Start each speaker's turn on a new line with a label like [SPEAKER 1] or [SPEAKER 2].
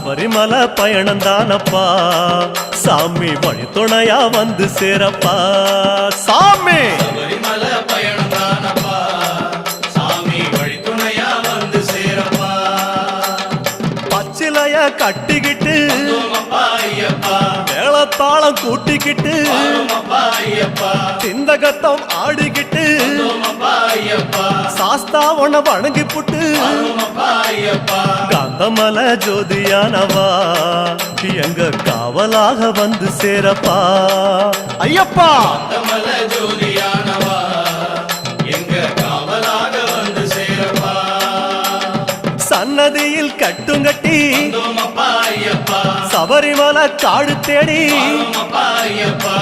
[SPEAKER 1] சபரிமலை பயணம் தானப்பா சாமி வழி துணையா வந்து சேரப்பா சாமி
[SPEAKER 2] சபரிமலை பயணம் தானப்பா சாமி வழி துணையா வந்து சேரப்பா
[SPEAKER 1] பச்சிலைய கட்டிக்கிட்டு
[SPEAKER 2] ஐயப்பா
[SPEAKER 1] மேளத்தாளம் கூட்டிக்கிட்டு
[SPEAKER 2] ஐயப்பா
[SPEAKER 1] சிந்தகத்தம் ஆடிக்கிட்டு
[SPEAKER 2] ஐயப்பா
[SPEAKER 1] சாஸ்தா உன வணங்கி புட்டு
[SPEAKER 2] ஐயப்பா
[SPEAKER 1] காந்தமல ஜோதியானவா எங்க காவலாக வந்து சேரப்பா ஐயப்பா
[SPEAKER 2] காந்தமல ஜோதியானவா எங்க காவலாக வந்து சேரப்பா
[SPEAKER 1] சன்னதியில் கட்டுங்கட்டி
[SPEAKER 2] ஐயப்பா
[SPEAKER 1] சபரிமலை காடு தேடி
[SPEAKER 2] ஐயப்பா